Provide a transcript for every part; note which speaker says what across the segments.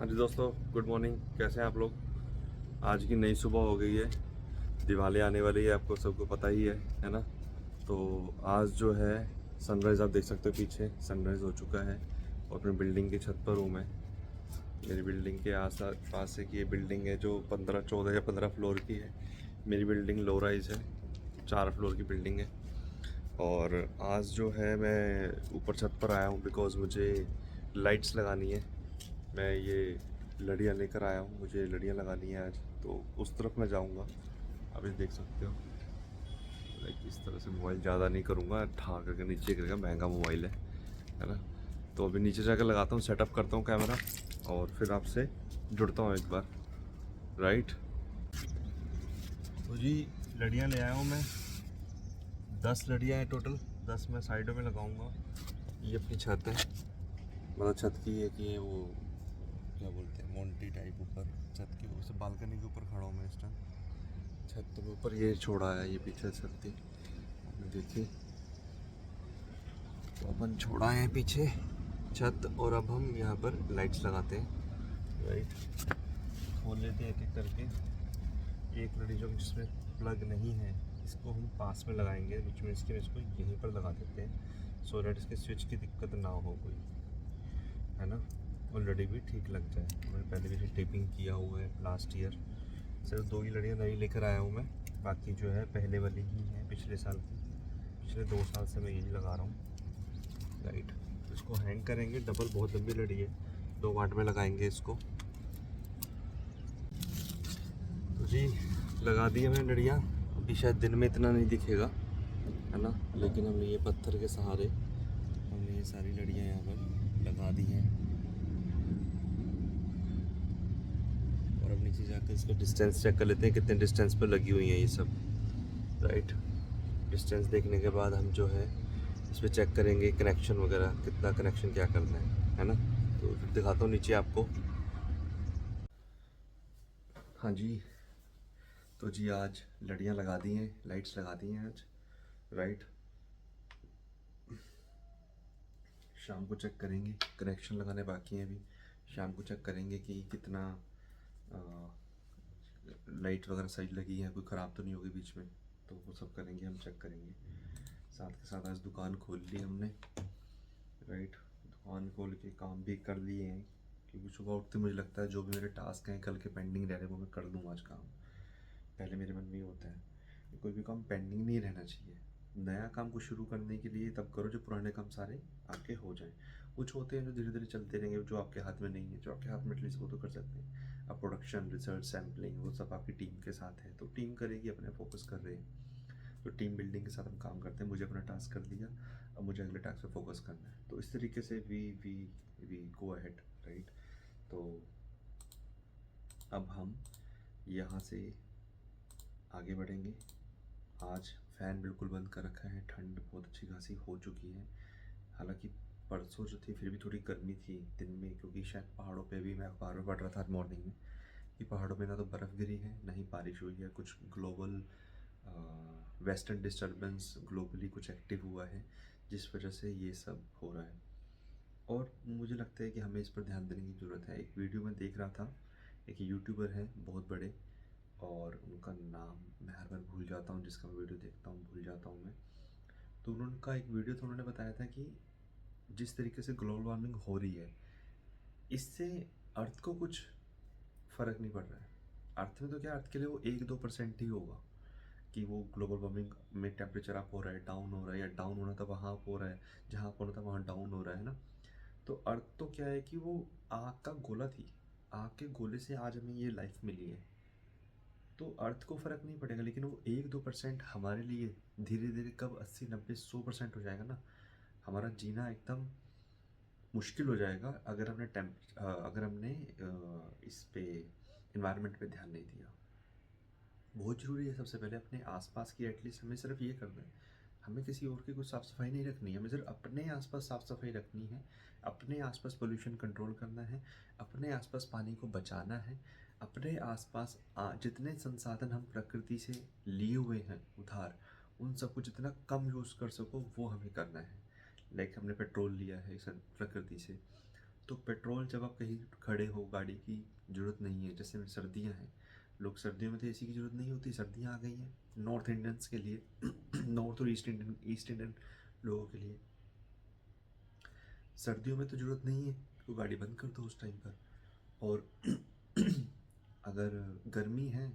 Speaker 1: हाँ जी दोस्तों, good morning. कैसे हैं आप लोग? आज की नई सुबह हो गई है। दिवाली आने वाली है, आपको सबको पता ही है ना। तो आज जो है सनराइज़ आप देख सकते हो, पीछे सनराइज़ हो चुका है और अपनी बिल्डिंग की छत पर हूँ मैं। मेरी बिल्डिंग के आस पास से कि ये बिल्डिंग है जो 14 या 15 फ्लोर की है। मेरी बिल्डिंग लो राइज़ है, 4 फ्लोर की बिल्डिंग है। और आज जो है मैं ऊपर छत पर आया हूँ बिकॉज़ मुझे लाइट्स लगानी है। मैं ये लड़ियाँ लेकर आया हूँ, मुझे लड़ियाँ लगानी है आज, तो उस तरफ मैं जाऊँगा। आप ये देख सकते हो, लाइक इस तरह से मोबाइल ज़्यादा नहीं करूँगा, ठा करके नीचे गिरेगा, महंगा मोबाइल है ना। तो अभी नीचे जाकर लगाता हूँ, सेटअप करता हूँ कैमरा और फिर आपसे जुड़ता हूँ एक बार, राइट। तो जी लड़ियाँ ले आया हूँ मैं, 10 लड़ियाँ हैं टोटल। 10 मैं साइडों में लगाऊंगा। ये अपनी छत है, मतलब छत की है कि ये वो क्या बोलते हैं, मोंटी टाइप ऊपर छत के ऊपर, बालकनी के ऊपर खड़ा हूँ मैं इस टाइम। छत के ऊपर ये छोड़ा है, ये पीछे छत थी, आपने देखी। तो अपन छोड़ा है पीछे छत और अब हम यहाँ पर लाइट्स लगाते हैं, राइट। खोल लेते हैं एक एक करके। एक लड़ी जो जिसमें प्लग नहीं है, इसको हम पास में लगाएंगे बीच में इसके, इसको यहीं पर लगा देते हैं सो दैट इसके स्विच की दिक्कत ना हो कोई, है ना। और लड़ी भी ठीक लग जाए। मैंने पहले भी इसे टेपिंग किया हुआ है लास्ट ईयर। सिर्फ 2 ही लड़ियाँ नई लेकर आया हूँ मैं, बाकी जो है पहले वाली ही है पिछले साल की। पिछले 2 साल से मैं यही लगा रहा हूँ, राइट। तो इसको हैंग करेंगे, डबल बहुत लंबी लड़ी है, 2 वाट में लगाएंगे इसको। तो जी लगा दी है मैंने लड़ियाँ। अभी शायद दिन में इतना नहीं दिखेगा, है ना, लेकिन हमने ये पत्थर के सहारे हमने ये सारी लड़ियाँ यहाँ पर लगा दी हैं। और अब नीचे जाकर इसका डिस्टेंस चेक कर लेते हैं, कितने डिस्टेंस पर लगी हुई हैं ये सब, राइट। डिस्टेंस देखने के बाद हम जो है इस पर चेक करेंगे कनेक्शन वगैरह, कितना कनेक्शन क्या करना है ना। तो फिर दिखाता हूँ नीचे आपको। हाँ जी, तो जी आज लड़ियाँ लगा दी हैं, लाइट्स लगा दी हैं आज, राइट। शाम को चेक करेंगे, कनेक्शन लगाने बाकी हैं अभी। शाम को चेक करेंगे कि कितना लाइट वगैरह सही लगी है, कोई ख़राब तो नहीं होगी बीच में। तो वो सब करेंगे, हम चेक करेंगे। साथ के साथ आज दुकान खोल ली हमने, राइट। दुकान खोल के काम भी कर लिए हैं, क्योंकि सुबह उठते मुझे लगता है जो भी मेरे टास्क हैं कल के पेंडिंग रह रहे हैं वो मैं कर दूँ आज काम। पहले मेरे मन में ये होता है कि कोई भी काम पेंडिंग नहीं रहना चाहिए। नया काम को शुरू करने के लिए तब करो जो पुराने काम सारे आपके हो जाएं। कुछ होते हैं जो धीरे धीरे चलते रहेंगे, जो आपके हाथ में नहीं है, जो आपके हाथ में एटलीस्ट वो तो कर सकते हैं। अब प्रोडक्शन, रिसर्च, सैम्पलिंग, वो सब आपकी टीम के साथ है, तो टीम करेगी, अपने फोकस कर रहे हैं। तो टीम बिल्डिंग के साथ हम काम करते हैं। मुझे अपना टास्क कर दिया, अब मुझे अगले टास्क पे फोकस करना है। तो इस तरीके से वी गो अहेड, राइट। तो अब हम यहाँ से आगे बढ़ेंगे। आज फ़ैन बिल्कुल बंद कर रखा है, ठंड बहुत अच्छी खासी हो चुकी है। हालांकि परसों जो थी फिर भी थोड़ी गर्मी थी दिन में, क्योंकि शायद पहाड़ों पे भी, मैं अखबार में पढ़ रहा था मॉर्निंग में कि पहाड़ों में ना तो बर्फ़ गिरी है ना ही बारिश हुई है। कुछ ग्लोबल वेस्टर्न डिस्टर्बेंस ग्लोबली कुछ एक्टिव हुआ है, जिस वजह से ये सब हो रहा है। और मुझे लगता है कि हमें इस पर ध्यान देने की ज़रूरत है। एक वीडियो में देख रहा था, एक यूट्यूबर है बहुत बड़े, और उनका नाम मैं हर बार भूल जाता हूँ, जिसका मैं वीडियो देखता हूँ भूल जाता हूँ मैं। तो उनका एक वीडियो था, उन्होंने बताया था कि जिस तरीके से ग्लोबल वार्मिंग हो रही है, इससे अर्थ को कुछ फ़र्क नहीं पड़ रहा है। अर्थ में तो क्या, अर्थ के लिए वो 1-2% ही होगा कि वो ग्लोबल वार्मिंग में टेम्परेचर अप हो रहा है, डाउन हो रहा है, या डाउन होना था वहाँ अप हो रहा है, जहाँ अप होना था वहाँ डाउन हो रहा है ना। तो अर्थ तो क्या है कि वो आग का गोला थी, आग के गोले से आज हमें ये लाइफ मिली है। तो अर्थ को फ़र्क नहीं पड़ेगा, लेकिन वो 1-2% हमारे लिए धीरे धीरे कब 80-90-100% हो जाएगा ना, हमारा जीना एकदम मुश्किल हो जाएगा अगर हमने इस पे इन्वायरमेंट पे ध्यान नहीं दिया। बहुत ज़रूरी है सबसे पहले अपने आसपास की, एटलीस्ट हमें सिर्फ ये करना है, हमें किसी और की कुछ साफ़ सफाई नहीं रखनी है, हमें सिर्फ अपने आसपास साफ़ सफाई रखनी है। अपने आसपास पोल्यूशन कंट्रोल करना है, अपने आसपास पानी को बचाना है, अपने आसपास जितने संसाधन हम प्रकृति से लिए हुए हैं उधार, उन सबको जितना कम यूज़ कर सको वो हमें करना है। लाइक हमने पेट्रोल लिया है प्रकृति से, तो पेट्रोल जब आप कहीं खड़े हो गाड़ी की ज़रूरत नहीं है, जैसे सर्दियाँ हैं, लोग सर्दियों में तो एसी की ज़रूरत नहीं होती, सर्दियाँ आ गई हैं नॉर्थ इंडियंस के लिए नॉर्थ और ईस्ट इंडियन लोगों के लिए सर्दियों में तो ज़रूरत नहीं है, तो गाड़ी बंद कर दो उस टाइम पर। और अगर गर्मी है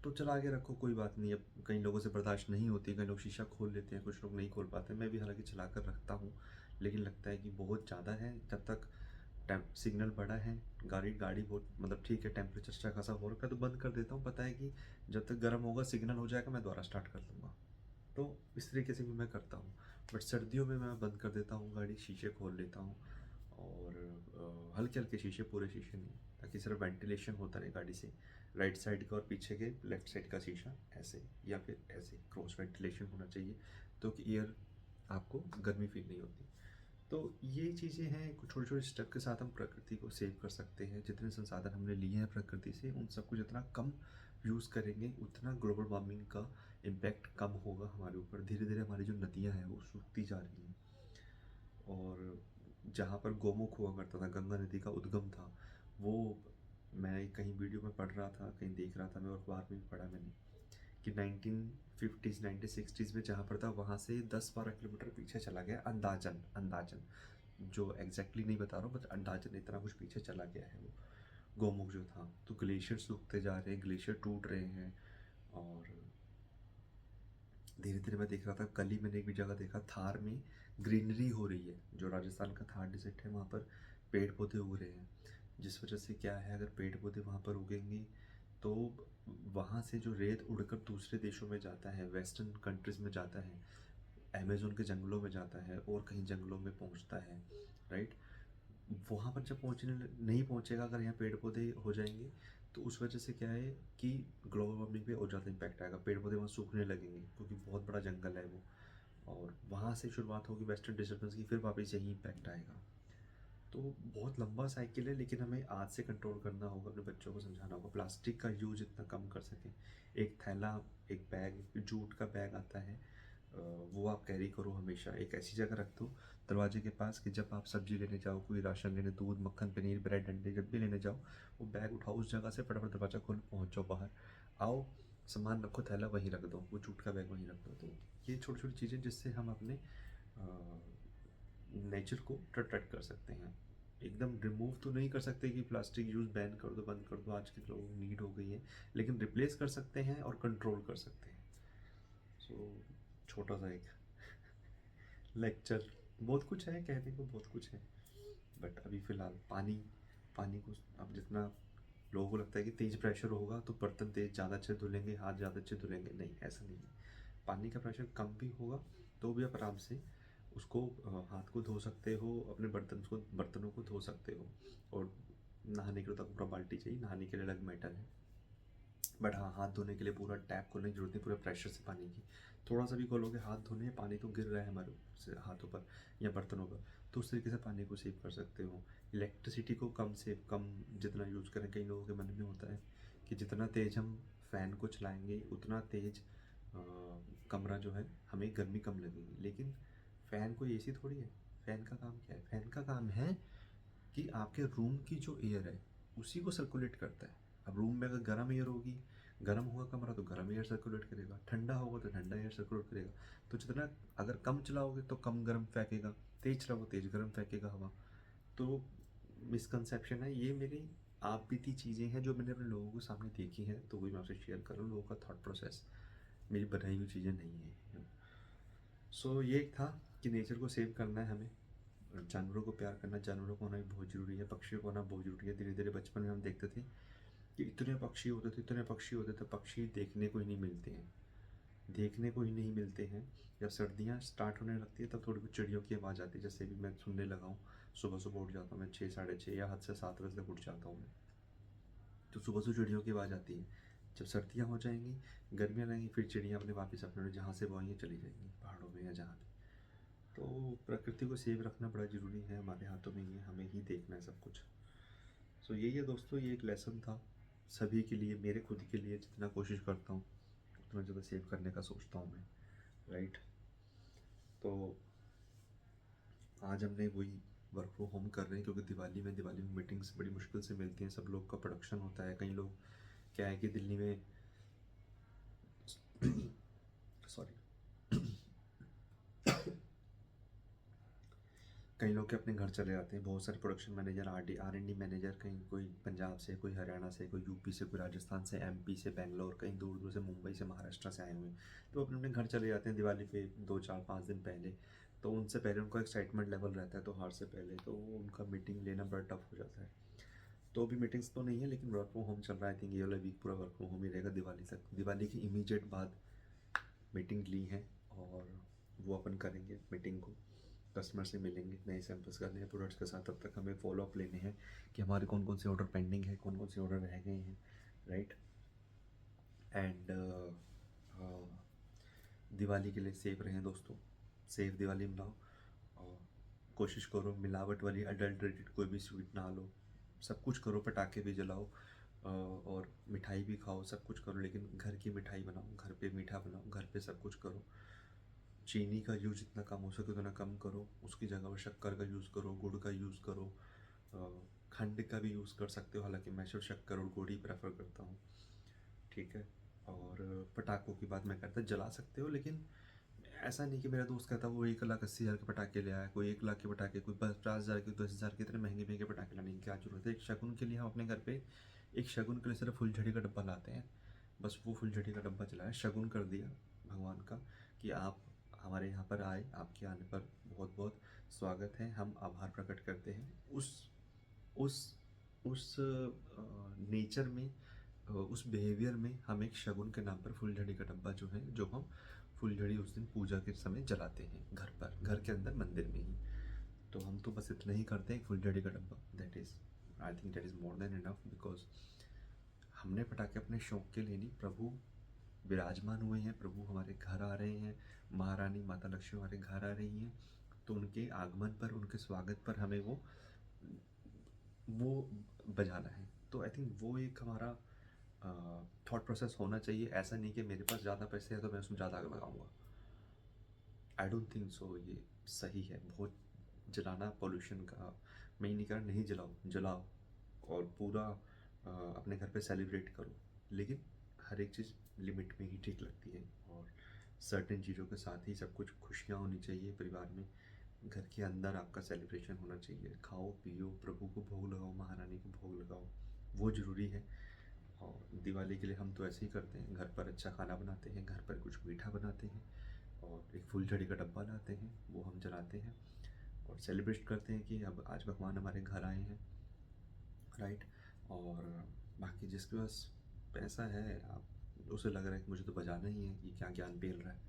Speaker 1: तो चला के रखो, कोई बात नहीं। अब कई लोगों से बर्दाश्त नहीं होती, कई लोग शीशा खोल लेते हैं, कुछ लोग नहीं खोल पाते। मैं भी हालांकि चला कर रखता हूँ, लेकिन लगता है कि बहुत ज़्यादा है। जब तक सिग्नल बड़ा है, गाड़ी गाड़ी बहुत मतलब ठीक है, टेम्परेचर अच्छा खासा हो रखा है, तो बंद कर देता हूँ। पता है कि जब तक गर्म होगा, सिग्नल हो जाएगा, मैं दोबारा स्टार्ट कर दूँगा। तो इस तरीके से भी मैं करता हूँ। बट सर्दियों में मैं बंद कर देता हूँ गाड़ी, शीशे खोल लेता हूँ। और हल्के हल्के शीशे, पूरे शीशे नहीं, ताकि सिर्फ वेंटिलेशन होता रहे गाड़ी से। राइट साइड का और पीछे के लेफ्ट साइड का शीशा ऐसे या फिर ऐसे क्रॉस वेंटिलेशन होना चाहिए, तो कि एयर आपको गर्मी फील नहीं होती। तो ये चीज़ें हैं, कुछ छोटे छोटे स्टेप के साथ हम प्रकृति को सेव कर सकते हैं। जितने संसाधन हमने लिए हैं प्रकृति से, उन सबको जितना कम यूज़ करेंगे, उतना ग्लोबल वार्मिंग का इम्पैक्ट कम होगा हमारे ऊपर। धीरे धीरे हमारी जो नदियाँ हैं वो सूखती जा रही हैं। और जहाँ पर गौमुख हुआ करता था, गंगा नदी का उद्गम था, वो मैं कहीं वीडियो में पढ़ रहा था, कहीं देख रहा था मैं, और अखबार में भी पढ़ा मैंने कि 1950s 1960s में जहाँ पर था, वहाँ से 10-12 किलोमीटर पीछे चला गया। अंदाजन अंदाजन, जो एग्जैक्टली नहीं बता रहा हूँ, बट अंदाजन इतना कुछ पीछे चला गया है वो गौमुख जो था। तो ग्लेशियर सूखते जा रहे हैं, ग्लेशियर टूट रहे हैं। और धीरे धीरे मैं देख रहा था, कल ही मैंने एक भी जगह देखा, थार में ग्रीनरी हो रही है। जो राजस्थान का थार डिस्ट्रिक्ट है, वहाँ पर पेड़ पौधे उग रहे हैं। जिस वजह से क्या है, अगर पेड़ पौधे वहाँ पर उगेंगे तो वहाँ से जो रेत उड़कर दूसरे देशों में जाता है, वेस्टर्न कंट्रीज़ में जाता है, अमेज़न के जंगलों में जाता है, और कहीं जंगलों में पहुँचता है, राइट। वहाँ पर जब पहुँचने नहीं पहुँचेगा, अगर यहाँ पेड़ पौधे हो जाएंगे, तो उस वजह से क्या है कि ग्लोबल वार्मिंग पे और ज़्यादा इम्पैक्ट आएगा। पेड़ पौधे वहाँ सूखने लगेंगे, क्योंकि बहुत बड़ा जंगल है वो। और वहाँ से शुरुआत होगी वेस्टर्न डिस्टर्बेंस की, फिर वापस यही इम्पैक्ट आएगा। तो बहुत लंबा साइकिल है, लेकिन हमें आज से कंट्रोल करना होगा, अपने बच्चों को समझाना होगा, प्लास्टिक का यूज इतना कम कर सकें। एक थैला, एक बैग, जूट का बैग आता है, वो आप कैरी करो हमेशा। एक ऐसी जगह रख दो दरवाजे के पास कि जब आप सब्जी लेने जाओ, कोई राशन लेने, दूध, मक्खन, पनीर, ब्रेड, अंडे जब भी लेने जाओ, वो बैग उठाओ उस जगह से, फटाफट दरवाजा खोलो, पहुँच जाओ बाहर, आओ, सामान रखो, थैला वहीं रख दो, वो जूट का बैग वहीं रख दो। तो ये छोटी छोटी चीज़ें जिससे हम अपने नेचर को प्रोटेक्ट कर सकते हैं। एकदम रिमूव तो नहीं कर सकते कि प्लास्टिक यूज़ बैन कर दो, बंद कर दो, आज के लोगों को नीड हो गई है, लेकिन रिप्लेस कर सकते हैं और कंट्रोल कर सकते हैं। सो छोटा सा एक लेक्चर, बहुत कुछ है कहने को, बहुत कुछ है। बट अभी फ़िलहाल पानी, पानी को अब जितना लोगों को लगता है कि तेज़ प्रेशर होगा तो बर्तन तेज़ ज़्यादा अच्छे धुलेंगे, हाथ ज़्यादा अच्छे धुलेंगे, नहीं, ऐसा नहीं है। पानी का प्रेशर कम भी होगा तो भी आप आराम से उसको हाथ को धो सकते हो, अपने बर्तनों को धो सकते हो। और नहाने के लिए तो पूरा बाल्टी चाहिए, नहाने के लिए अलग मैटर है। बट हाँ, हाथ धोने के लिए पूरा टैप खोलने की जरूरत नहीं, पूरे प्रेशर से पानी की। थोड़ा सा भी खोलोगे हाथ धोने, पानी तो गिर रहा है हमारे हाथों पर या बर्तनों पर, तो उस तरीके से पानी को सेव कर सकते हो। इलेक्ट्रिसिटी को कम से कम जितना यूज़ करें, कई लोगों के मन में होता है कि जितना तेज़ हम फ़ैन को चलाएंगे उतना तेज़ कमरा जो है हमें गर्मी कम लगेगी, लेकिन फ़ैन कोई एसी थोड़ी है। फ़ैन का काम क्या है? फ़ैन का काम है कि आपके रूम की जो एयर है उसी को सर्कुलेट करता है। अब रूम में अगर गर्म एयर होगी, गर्म होगा कमरा तो गर्म एयर सर्कुलेट करेगा, ठंडा होगा तो ठंडा एयर सर्कुलेट करेगा। तो जितना अगर कम चलाओगे तो कम गर्म फेंकेगा, तेज चलाओ तेज गर्म फेंकेगा हवा। तो मिसकंसेप्शन है ये, मेरी आप बीती चीज़ें हैं जो मैंने अपने लोगों के सामने देखी हैं, तो वही मैं आपसे शेयर कर रहा हूँ। लोगों का थॉट प्रोसेस, मेरी बनाई हुई चीज़ें नहीं है। सो ये था कि नेचर को सेव करना है हमें, और जानवरों को प्यार करना, जानवरों को होना भी बहुत ज़रूरी है, पक्षियों को होना बहुत ज़रूरी है। धीरे धीरे बचपन में हम देखते थे कि इतने पक्षी होते थे, इतने पक्षी होते थे, पक्षी देखने को ही नहीं मिलते हैं, देखने को ही नहीं मिलते हैं। जब सर्दियाँ स्टार्ट होने लगती है तब थोड़ी बहुत चिड़ियों की आवाज़ आती है, जैसे भी मैं सुनने लगा हूँ। सुबह सुबह उठ जाता हूँ मैं, 6 साढ़े 6 या हद से 7 बजे तक उठ जाता हूँ मैं, तो सुबह से चिड़ियों की आवाज़ आती है। जब सर्दियाँ हो जाएंगी, गर्मियाँ लगेंगी, फिर चिड़ियाँ अपने वापस अपने जहाँ से वो आई हैं चली जाएंगी, पहाड़ों में या जहाँ भी। तो प्रकृति को सेव रखना बड़ा ज़रूरी है, हमारे हाथों में ही है, हमें ही देखना है सब कुछ। सो यही है दोस्तों, ये एक लेसन था सभी के लिए, मेरे खुद के लिए। जितना कोशिश करता हूँ उतना ज़्यादा सेव करने का सोचता हूँ मैं, राइट। तो आज हमने वही वर्क फ्रॉम होम कर रहे हैं, क्योंकि दिवाली में मीटिंग्स बड़ी मुश्किल से मिलती हैं, सब लोग का प्रोडक्शन होता है। कई लोग क्या है कि दिल्ली में सॉरी कई लोग के अपने घर चले जाते हैं, बहुत सारे production manager, R and D manager, कहीं कोई पंजाब से, कोई हरियाणा से, कोई यूपी से, कोई राजस्थान से, एमपी से, बेंगलोर, कहीं दूर दूर से, मुंबई से, महाराष्ट्र से आए हुए हैं। तो अपने अपने घर चले जाते हैं दिवाली पे 2 4 5 दिन पहले। तो उनसे पहले उनका एक्साइटमेंट लेवल रहता है त्योहार से पहले, तो उनका मीटिंग लेना बड़ा टफ हो जाता है। तो अभी मीटिंग्स तो नहीं है, लेकिन वर्क फ्रॉम होम चल रहा है। आई थिंक ये वाला वीक पूरा वर्क फ्रॉम होम ही रहेगा दिवाली तक। दिवाली की इमीडिएट बाद मीटिंग ली है और वो अपन करेंगे मीटिंग को, कस्टमर से मिलेंगे, नए सैंपल्स करने हैं प्रोडक्ट्स के साथ। तब तक हमें फॉलो अप लेने हैं कि हमारे कौन कौन से ऑर्डर पेंडिंग है, कौन कौन से ऑर्डर रह गए हैं, राइट। एंड दिवाली के लिए सेफ रहें दोस्तों, सेफ दिवाली मनाओ। और कोशिश करो मिलावट वाली अडल्ट्रेटेड कोई भी स्वीट ना लो। सब कुछ करो, पटाखे भी जलाओ और मिठाई भी खाओ, सब कुछ करो, लेकिन घर की मिठाई बनाओ, घर पे मीठा बनाओ, घर पे सब कुछ करो। चीनी का यूज़ जितना कम हो सके उतना कम करो, उसकी जगह पर शक्कर का यूज़ करो, गुड़ का यूज़ करो, खंड का भी यूज़ कर सकते हो, हालांकि मैं सिर्फ शक्कर और गुड़ ही प्रेफर करता हूँ, ठीक है। और पटाखों की बात मैं करता, जला सकते हो, लेकिन ऐसा नहीं कि मेरा दोस्त कहता वो 1,80,000 के पटाखे ले आया, कोई 1 लाख के पटाखे, कोई 50,000 के, 10,000 के, इतने महंगे महंगे पटाखे लाने की क्या जरूरत है। एक शगुन के लिए हम अपने घर पे एक शगुन के लिए सिर्फ फुलझड़ी का डब्बा लाते हैं, बस वो फुलझड़ी का डब्बा चलाया, शगुन कर दिया भगवान का कि आप हमारे यहाँ पर आए, आपके आने पर बहुत बहुत स्वागत है, हम आभार प्रकट करते हैं। उस उस नेचर में, उस बिहेवियर में हम एक शगुन के नाम पर फुलझड़ी का डब्बा जो है, जो हम फुलझड़ी उस दिन पूजा के समय जलाते हैं घर पर, घर के अंदर मंदिर में ही। तो हम तो बस इतना ही करते हैं, फुलझड़ी का डब्बा, that is, I think that is more than enough. Because हमने पटाखे अपने शौक के लिए नहीं, प्रभु विराजमान हुए हैं, प्रभु हमारे घर आ रहे हैं, महारानी माता लक्ष्मी हमारे घर आ रही हैं, तो उनके आगमन पर, उनके स्वागत पर हमें वो बजाना है। तो आई थिंक वो एक हमारा थॉट प्रोसेस होना चाहिए। ऐसा नहीं कि मेरे पास ज़्यादा पैसे हैं तो मैं उसमें ज़्यादा आग लगाऊंगा, आई डोंट थिंक सो, ये सही है। बहुत जलाना पोल्यूशन का, मैं नहीं कह रहा नहीं जलाओ, जलाओ और पूरा अपने घर पे सेलिब्रेट करो, लेकिन हर एक चीज़ लिमिट में ही ठीक लगती है। और सर्टेन चीज़ों के साथ ही सब कुछ खुशियाँ होनी चाहिए परिवार में, घर के अंदर आपका सेलिब्रेशन होना चाहिए। खाओ पियो, प्रभु को भोग लगाओ, महारानी को भोग लगाओ, वो ज़रूरी है। और दिवाली के लिए हम तो ऐसे ही करते हैं, घर पर अच्छा खाना बनाते हैं, घर पर कुछ मीठा बनाते हैं और एक फुलझड़ी का डब्बा लाते हैं, वो हम जलाते हैं और सेलिब्रेट करते हैं कि अब आज भगवान हमारे घर आए हैं, राइट। और बाकी जिसके पास पैसा है, आप उसे लग रहा है कि मुझे तो बजाना ही है, ये क्या ज्ञान पेल रहा है,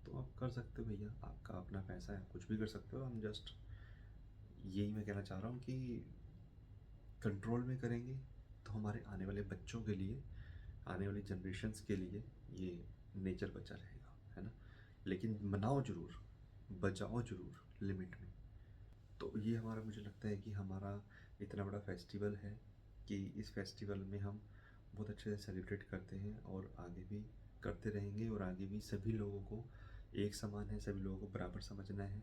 Speaker 1: तो आप कर सकते हो भैया, आपका अपना पैसा है, कुछ भी कर सकते हो। हम जस्ट यही मैं कहना चाह रहा हूँ कि कंट्रोल में करेंगे तो हमारे आने वाले बच्चों के लिए, आने वाली जनरेशन्स के लिए ये नेचर बचा रहेगा, है ना। लेकिन मनाओ ज़रूर, बचाओ ज़रूर, लिमिट में। तो ये हमारा, मुझे लगता है कि हमारा इतना बड़ा फेस्टिवल है कि इस फेस्टिवल में हम बहुत अच्छे से सेलिब्रेट करते हैं और आगे भी करते रहेंगे। और आगे भी सभी लोगों को एक समान है, सभी लोगों को बराबर समझना है,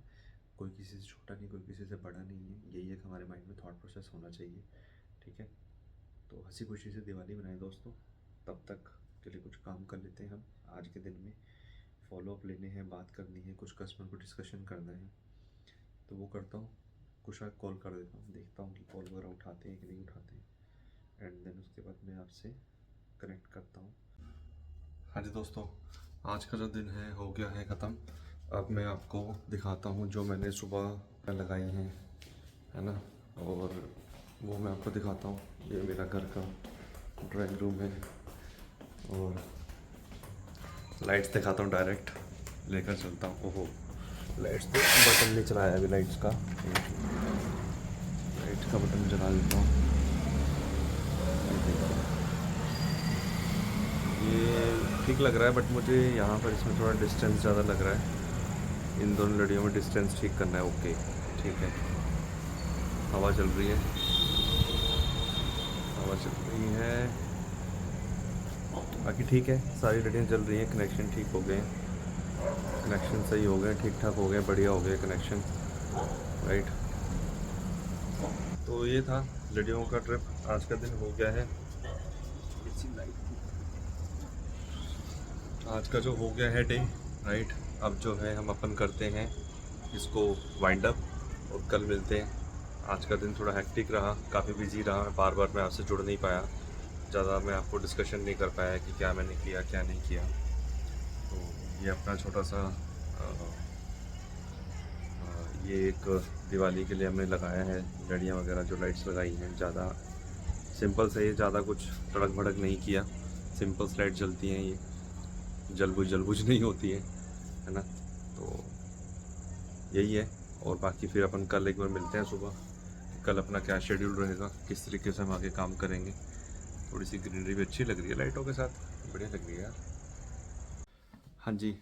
Speaker 1: कोई किसी से छोटा नहीं, कोई किसी से बड़ा नहीं है। यही एक हमारे माइंड में थॉट प्रोसेस होना चाहिए, ठीक है। तो हंसी खुशी से दिवाली मनाएं दोस्तों। तब तक के लिए कुछ काम कर लेते हैं हम आज के दिन में, फॉलो अप लेने हैं, बात करनी है, कुछ कस्टमर को डिस्कशन करना है, तो वो करता हूँ। कुछ कॉल कर देता हूँ, देखता हूँ कि कॉल वगैरह उठाते हैं कि नहीं उठाते हैं, एंड देन उसके बाद मैं आपसे कनेक्ट करता हूँ। हाँ जी दोस्तों, आज का जो दिन है हो गया है ख़त्म। अब मैं आपको दिखाता हूँ जो मैंने सुबह लगाई हैं, है ना, और वो मैं आपको दिखाता हूँ। ये मेरा घर का ड्राइंग रूम है और लाइट्स दिखाता हूँ, डायरेक्ट लेकर चलता हूँ। ओहो, लाइट्स तो बटन नहीं चलाया अभी, लाइट्स का बटन चला देता हूँ। ये ठीक लग रहा है, बट मुझे यहाँ पर इसमें थोड़ा डिस्टेंस ज़्यादा लग रहा है। इन दोनों लड़ियों में डिस्टेंस ठीक करना है। ओके, ठीक है। हवा चल रही है, हवा चल रही है, बाकी ठीक है, सारी लड़ियाँ चल रही हैं, कनेक्शन ठीक हो गए, कनेक्शन सही हो गए, ठीक ठाक हो गए, बढ़िया हो गया कनेक्शन, राइट। तो ये था लड़ियों का ट्रिप। आज का दिन हो गया है, आज का जो हो गया है डे, राइट। अब जो है हम अपन करते हैं इसको वाइंड अप और कल मिलते हैं। आज का दिन थोड़ा हेक्टिक रहा, काफ़ी बिजी रहा, बार बार मैं आपसे जुड़ नहीं पाया, ज़्यादा मैं आपको डिस्कशन नहीं कर पाया कि क्या मैंने किया क्या नहीं किया। तो ये अपना छोटा सा ये एक दिवाली के लिए हमने लगाया है लड़ियाँ वगैरह, जो लाइट्स लगाई हैं। ज़्यादा सिंपल से ही, ज़्यादा कुछ तड़क भड़क नहीं किया। सिंपल लाइट जलती हैं ये, जलबुझ नहीं होती है ना। तो यही है। और बाकी फिर अपन कल एक बार मिलते हैं सुबह, कल अपना क्या शेड्यूल रहेगा, किस तरीके से हम आगे काम करेंगे। थोड़ी सी ग्रीनरी भी अच्छी लग रही है लाइटों के साथ, बढ़िया लग रही है यार। हाँ जी,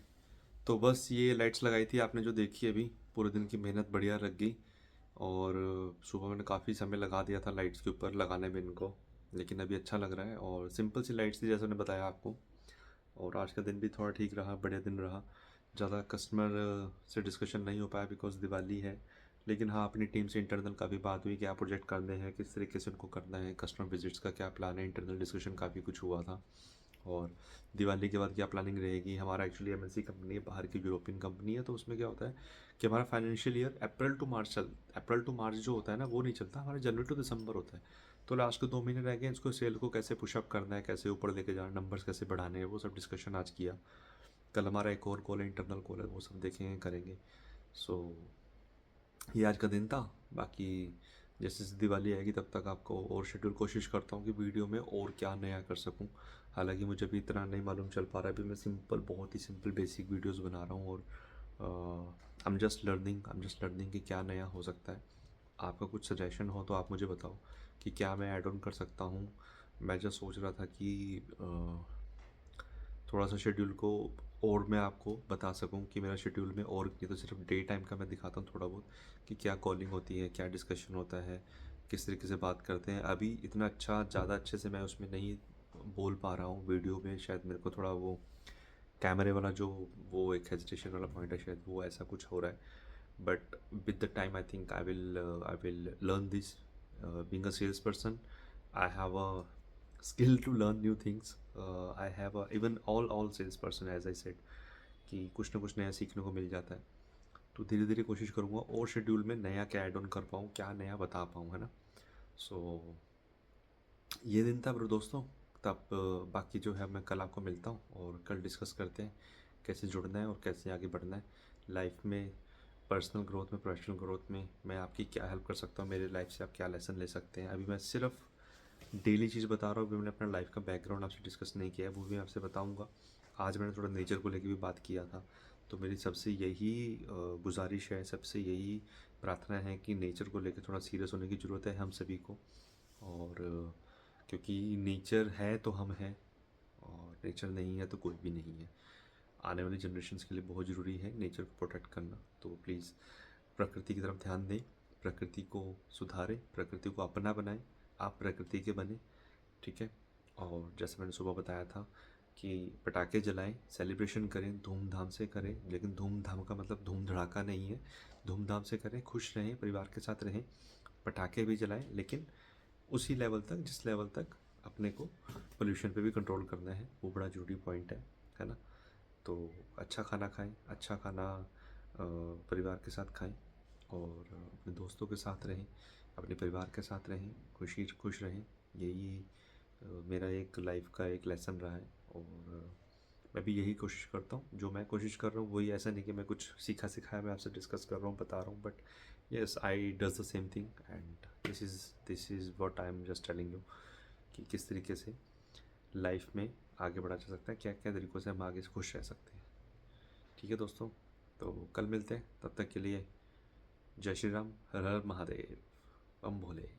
Speaker 1: तो बस ये लाइट्स लगाई थी आपने जो देखी अभी, पूरे दिन की मेहनत बढ़िया लग गई। और सुबह मैंने काफ़ी समय लगा दिया था लाइट्स के ऊपर लगाने में इनको, लेकिन अभी अच्छा लग रहा है। और सिंपल सी लाइट्स थी जैसे मैंने बताया आपको। और आज का दिन भी थोड़ा ठीक रहा, बढ़िया दिन रहा। ज़्यादा कस्टमर से डिस्कशन नहीं हो पाया बिकॉज दिवाली है। लेकिन हाँ, अपनी टीम से इंटरनल काफ़ी बात हुई, क्या प्रोजेक्ट करने हैं, किस तरीके से उनको करना है, कस्टमर विजिट्स का क्या प्लान है, इंटरनल डिस्कशन काफ़ी कुछ हुआ था। और दिवाली के बाद क्या प्लानिंग रहेगी। हमारा एक्चुअली एमएनसी कंपनी है, बाहर की यूरोपियन कंपनी है, तो उसमें क्या होता है कि हमारा फाइनेंशियल ईयर अप्रैल टू मार्च जो होता है ना, वो नहीं चलता, हमारा जनवरी टू दिसंबर होता है। तो लास्ट के 2 महीने रह गए, इसको सेल को कैसे पुशअप करना है, कैसे ऊपर लेके जाना, नंबर्स कैसे बढ़ाने हैं, वो सब डिस्कशन आज किया। कल हमारा एक और कॉल है, इंटरनल कॉल है, वो सब देखेंगे करेंगे। सो ये आज का दिन था। बाकी जैसे जैसे दिवाली आएगी तब तक आपको और शेड्यूल कोशिश करता हूँ कि वीडियो में और क्या नया कर सकूँ। हालांकि मुझे भी इतना नहीं मालूम चल पा रहा है, अभी मैं सिंपल, बहुत ही सिंपल बेसिक वीडियोस बना रहा हूँ। और आई एम जस्ट लर्निंग कि क्या नया हो सकता है। आपका कुछ सजेशन हो तो आप मुझे बताओ कि क्या मैं ऐड ऑन कर सकता हूँ। मैं जस्ट सोच रहा था कि थोड़ा सा शेड्यूल को और मैं आपको बता सकूं कि मेरा शेड्यूल में और, ये तो सिर्फ डे टाइम का मैं दिखाता हूँ थोड़ा बहुत, कि क्या कॉलिंग होती है, क्या डिस्कशन होता है, किस तरीके से बात करते हैं। अभी इतना अच्छा, ज़्यादा अच्छे से मैं उसमें नहीं बोल पा रहा हूँ वीडियो में, शायद मेरे को थोड़ा वो कैमरे वाला जो, वो एक हेजिटेशन वाला पॉइंट है, शायद वो ऐसा कुछ हो रहा है। But with the time I think I will learn this. Being a sales person, I have a skill to learn new things. I have a, even all sales person as I said, कि कुछ ना कुछ नया सीखने को मिल जाता है। तो धीरे धीरे कोशिश करूँगा और शेड्यूल में नया क्या ऐड ऑन कर पाऊँ, क्या नया बता पाऊँ, है ना। सो ये दिन था ब्रो दोस्तों। तब बाकी जो है मैं कल आपको मिलता हूँ और कल डिस्कस करते हैं कैसे जुड़ना है और कैसे आगे बढ़ना है लाइफ में, पर्सनल ग्रोथ में, प्रोफेशनल ग्रोथ में। मैं आपकी क्या हेल्प कर सकता हूँ, मेरे लाइफ से आप क्या लेसन ले सकते हैं। अभी मैं सिर्फ डेली चीज़ बता रहा हूँ, अभी मैंने अपना लाइफ का बैकग्राउंड आपसे डिस्कस नहीं किया है, वो भी मैं आपसे बताऊँगा। आज मैंने थोड़ा नेचर को लेकर भी बात किया था। तो मेरी सबसे यही गुजारिश है, सबसे यही प्रार्थना है कि नेचर को लेकर थोड़ा सीरियस होने की ज़रूरत है हम सभी को। और क्योंकि नेचर है तो हम हैं, और नेचर नहीं है तो कोई भी नहीं है। आने वाली जनरेशन्स के लिए बहुत ज़रूरी है नेचर को प्रोटेक्ट करना। तो प्लीज़ प्रकृति की तरफ ध्यान दें, प्रकृति को सुधारें, प्रकृति को अपना बनाएं, आप प्रकृति के बने, ठीक है। और जैसे मैंने सुबह बताया था कि पटाखे जलाएं, सेलिब्रेशन करें, धूमधाम से करें, लेकिन धूमधाम का मतलब धूम धड़ाका नहीं है। धूमधाम से करें, खुश रहें, परिवार के साथ रहें, पटाखे भी जलाएं, लेकिन उसी लेवल तक जिस लेवल तक अपने को पोल्यूशन पे भी कंट्रोल करना है, वो बड़ा ज़रूरी पॉइंट है ना। तो अच्छा खाना खाएं, अच्छा खाना परिवार के साथ खाएं, और अपने दोस्तों के साथ रहें, अपने परिवार के साथ रहें, खुश रहें। यही मेरा एक लाइफ का एक लेसन रहा है। और मैं भी यही कोशिश करता हूँ, जो मैं कोशिश कर रहा हूँ वही, ऐसा नहीं कि मैं कुछ सीखा सिखाया मैं आपसे डिस्कस कर रहा हूँ, बता रहा हूँ, but yes I does the same thing. And this is what I am just telling you कि किस तरीके से लाइफ में आगे बढ़ा जा सकता है, क्या क्या तरीक़ों से हम आगे से खुश रह सकते हैं। ठीक है दोस्तों, तो कल मिलते हैं, तब तक के लिए जय श्री राम, हर हर महादेव, बम भोले।